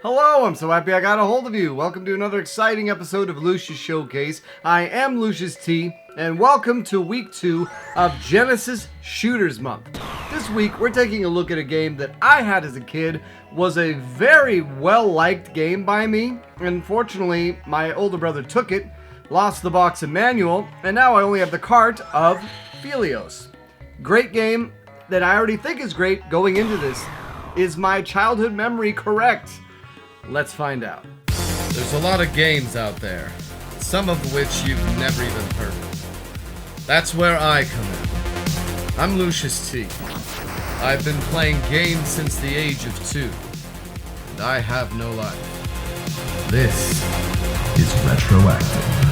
Hello, I'm so happy I got a hold of you. Welcome to another exciting episode of Lucious Showcase. I am Lucious T, and welcome to week 2 of Genesis Shooters Month. This week, we're taking a look at a game that I had as a kid, was a very well-liked game by me. Unfortunately, my older brother took it, lost the box and manual, and now I only have the cart of Phelios. Great game that I already think is great going into this. Is my childhood memory correct? Let's find out. There's a lot of games out there, some of which you've never even heard of. That's where I come in. I'm Lucious T. I've been playing games since the age of 2, and I have no life. This is Retroactive.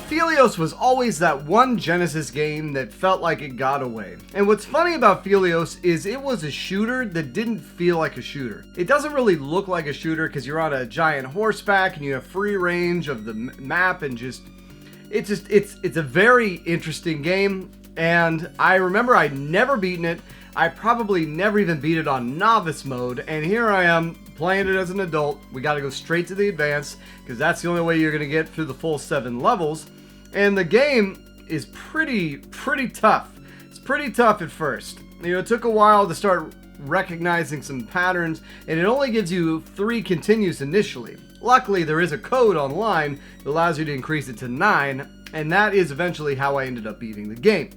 Phelios was always that one Genesis game that felt like it got away. And what's funny about Phelios is it was a shooter that didn't feel like a shooter. It doesn't really look like a shooter because you're on a giant horseback and you have free range of the map and it's a very interesting game. And I remember I'd never beaten it. I probably never even beat it on novice mode, and here I am playing it as an adult. We got to go straight to the advanced because that's the only way you're going to get through the full 7 levels. And the game is pretty tough. It's pretty tough at first. You know, it took a while to start recognizing some patterns, and it only gives you 3 continues initially. Luckily, there is a code online that allows you to increase it to 9, and that is eventually how I ended up beating the game.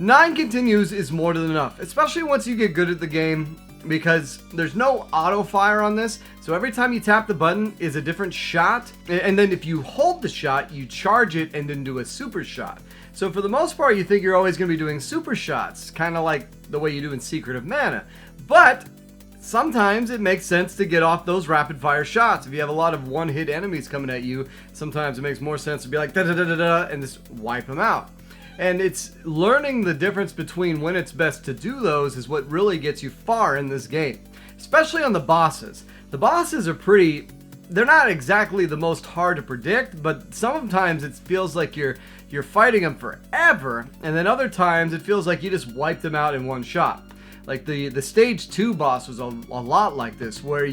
9 continues is more than enough, especially once you get good at the game, because there's no auto fire on this, so every time you tap the button is a different shot, and then if you hold the shot, you charge it and then do a super shot. So for the most part, you think you're always going to be doing super shots, kind of like the way you do in Secret of Mana, but sometimes it makes sense to get off those rapid fire shots. If you have a lot of one-hit enemies coming at you, sometimes it makes more sense to be like da-da-da-da-da and just wipe them out. And it's learning the difference between when it's best to do those is what really gets you far in this game. Especially on the bosses. The bosses are they're not exactly the most hard to predict, but sometimes it feels like you're fighting them forever, and then other times it feels like you just wiped them out in one shot. Like the stage 2 boss was a lot like this, where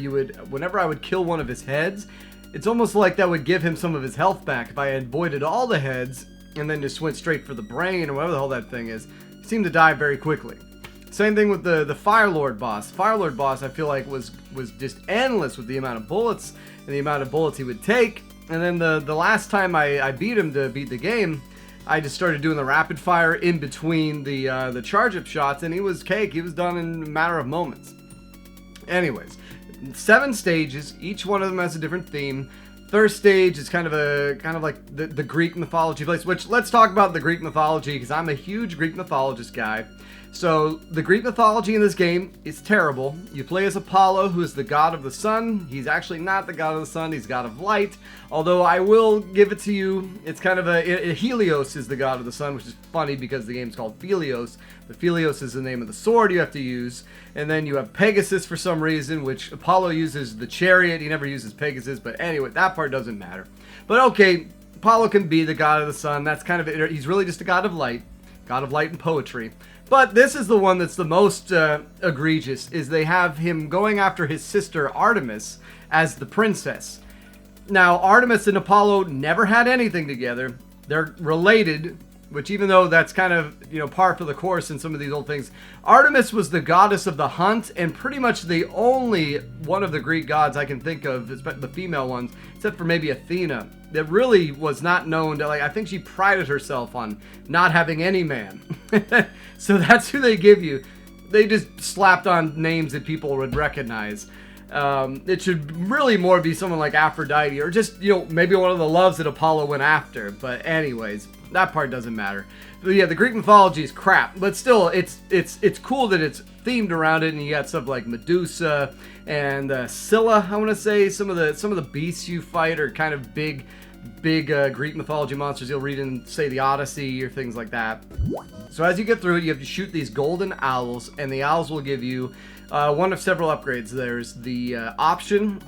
whenever I would kill one of his heads, it's almost like that would give him some of his health back if I had avoided all the heads and then just went straight for the brain or whatever the hell that thing is. He seemed to die very quickly. Same thing with the Fire Lord boss. Fire Lord boss I feel like was just endless with the amount of bullets and the amount of bullets he would take. And then the last time I beat him to beat the game, I just started doing the rapid fire in between the charge up shots, and he was cake. He was done in a matter of moments. Anyways, 7 stages, each one of them has a different theme. First stage is kind of like the Greek mythology place, which let's talk about the Greek mythology because I'm a huge Greek mythologist guy. So the Greek mythology in this game is terrible. You play as Apollo, who is the god of the sun. He's actually not the god of the sun, he's god of light. Although I will give it to you, it's kind of Helios is the god of the sun, which is funny because the game's called Phelios. But Phelios is the name of the sword you have to use. And then you have Pegasus for some reason, which Apollo uses the chariot. He never uses Pegasus, but anyway, that part doesn't matter. But okay, Apollo can be the god of the sun. That's kind of it. He's really just a god of light and poetry. But this is the one that's the most egregious, is they have him going after his sister Artemis as the princess. Now, Artemis and Apollo never had anything together. They're related, which even though that's kind of, par for the course in some of these old things, Artemis was the goddess of the hunt and pretty much the only one of the Greek gods I can think of, the female ones, except for maybe Athena, that really was not known to, I think she prided herself on not having any man. So that's who they give you. They just slapped on names that people would recognize. It should really more be someone like Aphrodite or just, maybe one of the loves that Apollo went after. But anyways, that part doesn't matter. But yeah, the Greek mythology is crap, but still, it's cool that it's themed around it, and you got stuff like Medusa and Scylla. I want to say some of the beasts you fight are kind of big Greek mythology monsters you'll read in, say, the Odyssey or things like that. So as you get through it, you have to shoot these golden owls, and the owls will give you one of several upgrades. There's the option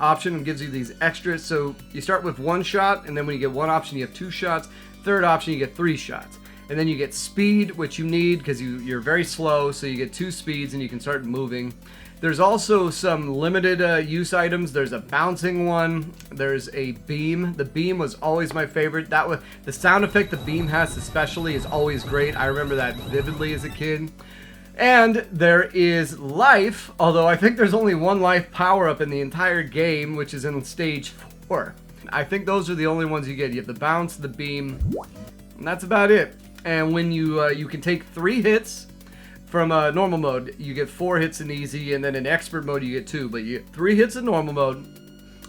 gives you these extras. So you start with 1 shot, and then when you get 1 option, you have 2 shots. Third option, you get 3 shots. And then you get speed, which you need because you're very slow, so you get 2 speeds and you can start moving. There's also some limited use items. There's a bouncing one. There's a beam. The beam was always my favorite. That was the sound effect the beam has especially is always great. I remember that vividly as a kid. And there is life, although I think there's only 1 life power-up in the entire game, which is in stage 4. I think those are the only ones you get. You have the bounce, the beam, and that's about it. And when you can take 3 hits from normal mode, you get 4 hits in easy, and then in expert mode you get 2, but you get 3 hits in normal mode,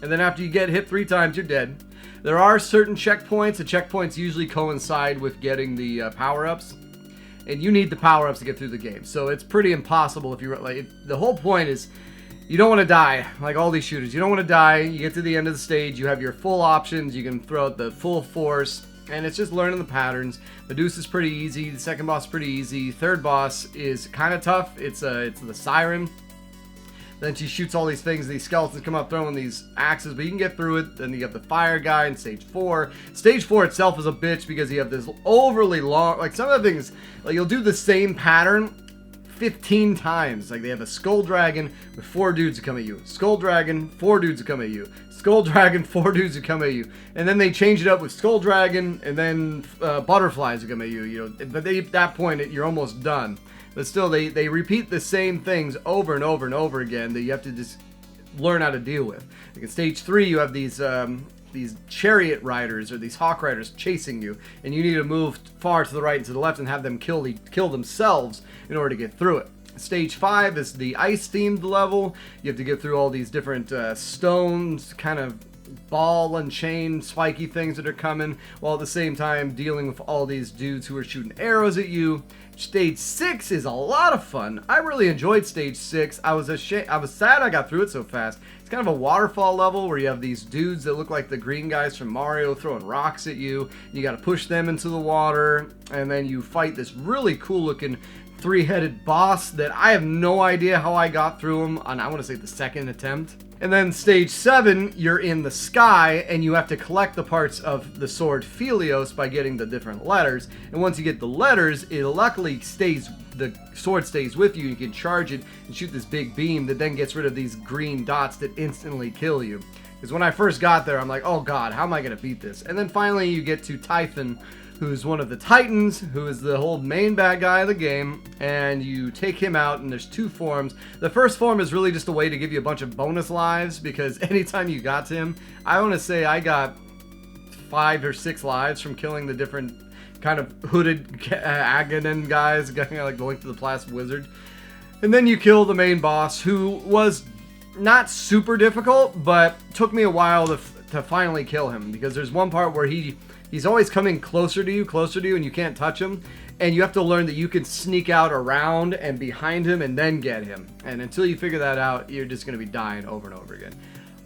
and then after you get hit 3 times, you're dead. There are certain checkpoints. The checkpoints usually coincide with getting the power-ups, and you need the power-ups to get through the game, so it's pretty impossible if you're like. The whole point is you don't want to die, like all these shooters. You don't want to die. You get to the end of the stage, you have your full options, you can throw out the full force, and it's just learning the patterns. Medusa's pretty easy. The second boss is pretty easy. Third boss is kind of tough. It's the siren. Then she shoots all these things. These skeletons come up throwing these axes, but you can get through it. Then you have the fire guy in stage 4. Stage 4 itself is a bitch because you have this overly long, like some of the things, like you'll do the same pattern 15 times. Like they have a skull dragon with 4 dudes who come at you. Skull dragon, 4 dudes who come at you. Skull dragon, 4 dudes who come at you. And then they change it up with skull dragon and then butterflies who come at you. You know, but at that point you're almost done. But still, they repeat the same things over and over and over again that you have to just learn how to deal with. Like in stage 3, you have these chariot riders or these hawk riders chasing you, and you need to move far to the right and to the left and have them kill themselves in order to get through it. Stage 5 is the ice-themed level. You have to get through all these different stones, kind of ball and chain spiky things that are coming, while at the same time dealing with all these dudes who are shooting arrows at you. Stage 6 is a lot of fun. I really enjoyed stage 6. I was sad I got through it so fast. It's kind of a waterfall level where you have these dudes that look like the green guys from Mario throwing rocks at you. You got to push them into the water, and then you fight this really cool looking 3-headed boss that I have no idea how I got through him on, I want to say, the 2nd attempt. And then stage 7, you're in the sky, and you have to collect the parts of the sword Phelios by getting the different letters. And once you get the letters, it luckily the sword stays with you. You can charge it and shoot this big beam that then gets rid of these green dots that instantly kill you. Because when I first got there, I'm like, oh god, how am I going to beat this? And then finally you get to Typhon, who's one of the Titans, who is the whole main bad guy of the game, and you take him out, and there's 2 forms. The first form is really just a way to give you a bunch of bonus lives, because anytime you got to him, I want to say I got 5 or 6 lives from killing the different kind of hooded Aganon guys, like going to the Plastic Wizard. And then you kill the main boss, who was not super difficult, but took me a while to finally kill him, because there's one part where he's always coming closer to you, and you can't touch him. And you have to learn that you can sneak out around and behind him and then get him. And until you figure that out, you're just going to be dying over and over again.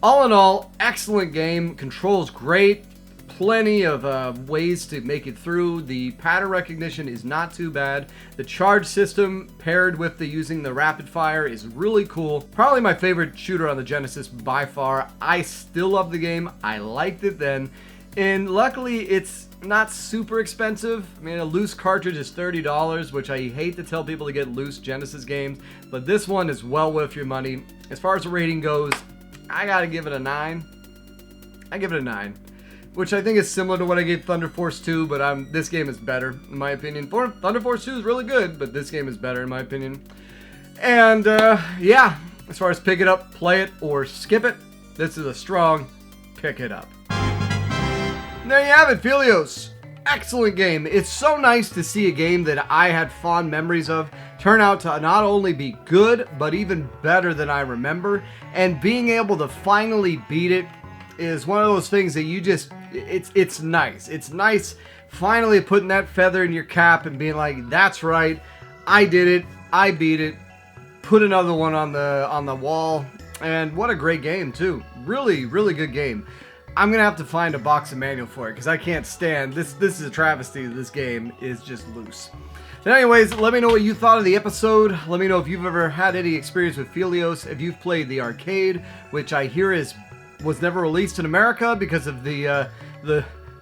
All in all, excellent game. Controls great. Plenty of ways to make it through. The pattern recognition is not too bad. The charge system paired with using the rapid fire is really cool. Probably my favorite shooter on the Genesis by far. I still love the game. I liked it then. And luckily, it's not super expensive. I mean, a loose cartridge is $30, which I hate to tell people to get loose Genesis games, but this one is well worth your money. As far as the rating goes, I gotta give it a 9. I give it a 9, which I think is similar to what I gave Thunder Force 2, but this game is better, in my opinion. Thunder Force 2 is really good, but this game is better, in my opinion. And, yeah, as far as pick it up, play it, or skip it, this is a strong pick it up. And there you have it, Phelios. Excellent game. It's so nice to see a game that I had fond memories of turn out to not only be good, but even better than I remember. And being able to finally beat it is one of those things that you just, it's nice. It's nice finally putting that feather in your cap and being like, that's right, I did it, I beat it, put another one on the wall. And what a great game too. Really, really good game. I'm gonna have to find a box of manual for it because I can't stand this. This is a travesty. This game is just loose. But anyways, let me know what you thought of the episode. Let me know if you've ever had any experience with Phelios. If you've played the arcade, which I hear was never released in America because of the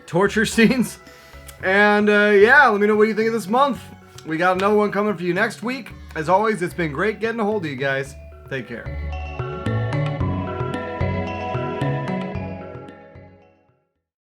torture scenes. And yeah, let me know what you think of this month. We got another one coming for you next week. As always, it's been great getting a hold of you guys. Take care.